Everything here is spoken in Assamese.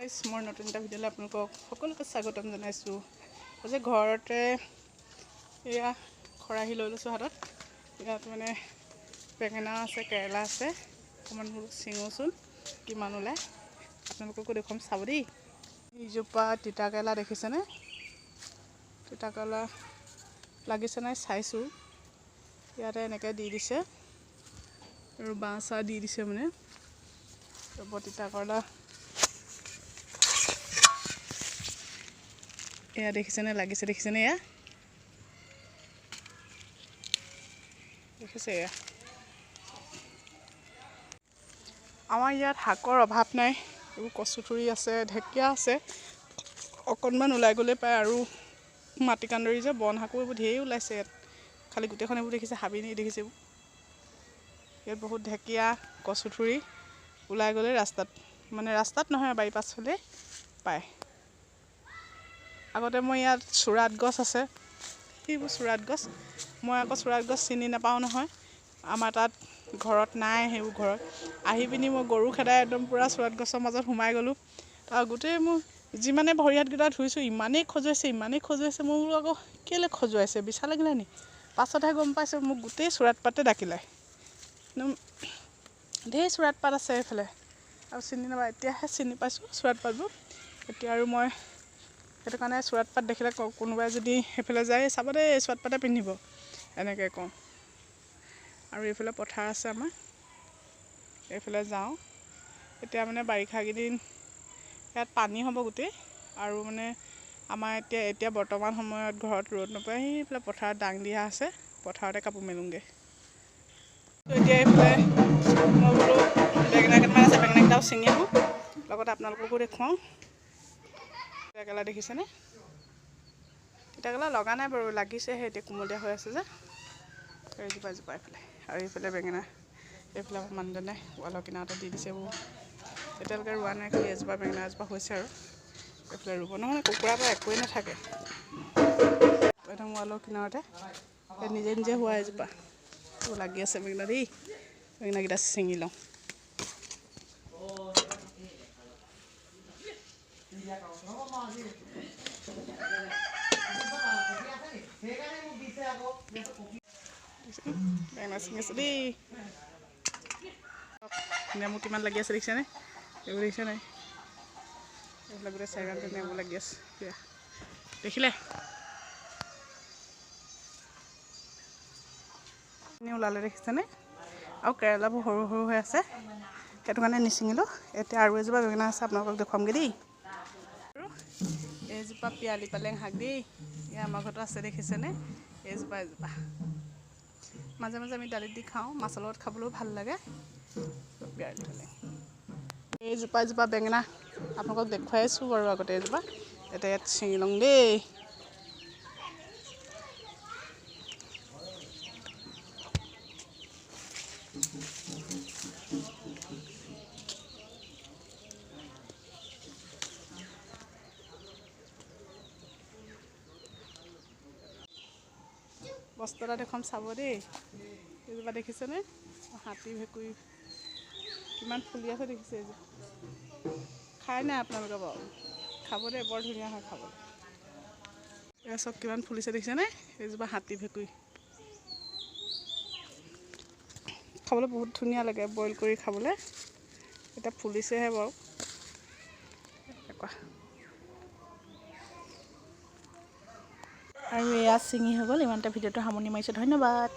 মোৰ নতুন এটা ভিডিঅ'লৈ আপোনালোকক সকলোকে স্বাগতম জনাইছোঁ। আজি ঘৰতে এয়া খৰাহি লৈ লৈছোঁ হাতত। ইয়াত মানে বেঙেনা আছে, কেৰেলা আছে, অকণমান বোলো ছিঙোচোন কিমান ওলায় আপোনালোককো দেখুৱাম, চাব দেই। এইজোপা তিতা কেৰেলা দেখিছেনে? তিতা কেৰেলা লাগিছে নাই চাইছোঁ। ইয়াতে এনেকৈ দি দিছে আৰু বাঁহ চাহ দি দিছে মানে। তিতা কেৰেলা এয়া দেখিছেনে, লাগিছে দেখিছেনে? এয়া দেখিছে? এয়া আমাৰ ইয়াত শাকৰ অভাৱ নাই। এইবোৰ কচুথুৰি আছে, ঢেকীয়া আছে, অকণমান ওলাই গ'লে পায়। আৰু মাটিকান্দুৰি যে বন শাকো এইবোৰ ঢেৰ ওলাইছে ইয়াত। খালি গোটেইখন এইবোৰ দেখিছে হাবি নি দেখিছে এইবোৰ। ইয়াত বহুত ঢেকীয়া, কচুথুৰি ওলাই গ'লে ৰাস্তাত, মানে ৰাস্তাত নহয়, বাৰী পাছফালে পায়। আগতে মই ইয়াত চুৰাত গছ আছে, সেইবোৰ চুৰাত গছ। মই আকৌ চুৰাত গছ চিনি নাপাওঁ নহয়, আমাৰ তাত ঘৰত নাই। সেইবোৰ ঘৰত আহি পিনি মই গৰু খেদাই একদম পূৰা চুৰাত গছৰ মাজত সোমাই গ'লোঁ। আৰু গোটেই মোৰ যিমানে ভৰি হাতকেইটা ধুইছোঁ ইমানেই খজুৱাইছে, ইমানেই খজুৱাইছে। মই বোলো আকৌ কেলৈ খজুৱাইছে, বিছা লাগিলে নি? পাছতহে গম পাইছোঁ মোক গোটেই চুৰাত পাতে ডাকিলে। একদম ঢেৰ চুৰাত পাত আছে এইফালে, আৰু চিনি নাপায়। এতিয়াহে চিনি পাইছোঁ চুৰাত পাতবোৰ। এতিয়া আৰু মই সেইটো কাৰণে চুৰাত পাত দেখিলে কোনোবাই যদি সেইফালে যায়, চাব দেই চুৰাত পাতে পিন্ধিব, এনেকৈ কওঁ। আৰু এইফালে পথাৰ আছে আমাৰ, এইফালে যাওঁ। এতিয়া মানে বাৰিষা কেইদিন ইয়াত পানী হ'ব গোটেই। আৰু মানে আমাৰ এতিয়া বৰ্তমান সময়ত ঘৰত ৰ'দ নপৰে। সেইফালে পথাৰত দাং দিয়া আছে, পথাৰতে কাপোৰ মেলোঁগৈ। এতিয়া এইফালে মই বোলো বেঙেনা কেইটামান আছে, বেঙেনা কেইটাও ছিঙি আহোঁ, লগতে আপোনালোককো দেখুৱাওঁ। তিতাকেৰেলা দেখিছেনে? তিতাকেৰেলা লগা নাই বাৰু, লাগিছেহে এতিয়া, কুমলীয়া হৈ আছে যে। এইজোপা এইফালে, আৰু এইফালে বেঙেনা। এইফালে আমাৰ মানুহজনে ৱালৰ কিনাৰতে দি দিছে এইবোৰ। এতিয়ালৈকে ৰোৱা নাই, খালি এজোপা বেঙেনা এজোপা হৈছে আৰু এইফালে ৰুব। নহ'লে কুকুৰাৰ পৰা একোৱেই নাথাকে। একদম ৱালৰ কিনাৰতে নিজে নিজে হোৱা এজোপা লাগি আছে বেঙেনা দেই। বেঙেনাকেইটা ছিঙি লওঁ। বেঙেনা ছিঙিছে দেই। নেমু কিমান লাগি আছে দেখিছেনে? এইবোৰ দেখিছে নাই? এইবিলাক গোটেই চাৰিডালতে নেমু লাগি আছে। দেখিলে? ওলালে দেখিছেনে? আৰু কেৰেলাবোৰ সৰু সৰু হৈ আছে, সেইটো কাৰণে নিছিঙিলোঁ। এতিয়া আৰু এজোপা বেঙেনা আছে, আপোনালোকক দেখুৱামগৈ দেই। এইজোপা পিয়ালি পালেং শাক দেই। এয়া আমাৰ ঘৰতো আছে দেখিছেনে? এজোপা মাজে মাজে আমি দালিত দি খাওঁ, মাছৰ লগত খাবলৈও ভাল লাগে। পিয়ালি পালেং, এইজোপা বেঙেনা আপোনালোকক দেখুৱাইছোঁ বাৰু আগতে এজোপা। এতিয়া ইয়াত ছিঙি লওঁ দেই। বস্তু এটা দেখুৱাম, চাব দেই। এইজোপা দেখিছেনে? হাতী ভেকুৰী কিমান ফুলি আছে দেখিছে? এইজোপা খাই নাই আপোনালোকে বাৰু? খাব দেই, বৰ ধুনীয়া হয় খাবলৈ। এয়া চব কিমান ফুলিছে দেখিছেনে? এইজোপা হাতী ভেকুৰী, খাবলৈ বহুত ধুনীয়া লাগে বইল কৰি খাবলৈ। এতিয়া ফুলিছেহে বাৰু। আৰু এয়া ছিঙি হৈ গ'ল। ইমানতে ভিডিঅ'টো সামৰণি মাৰিছোঁ। ধন্যবাদ।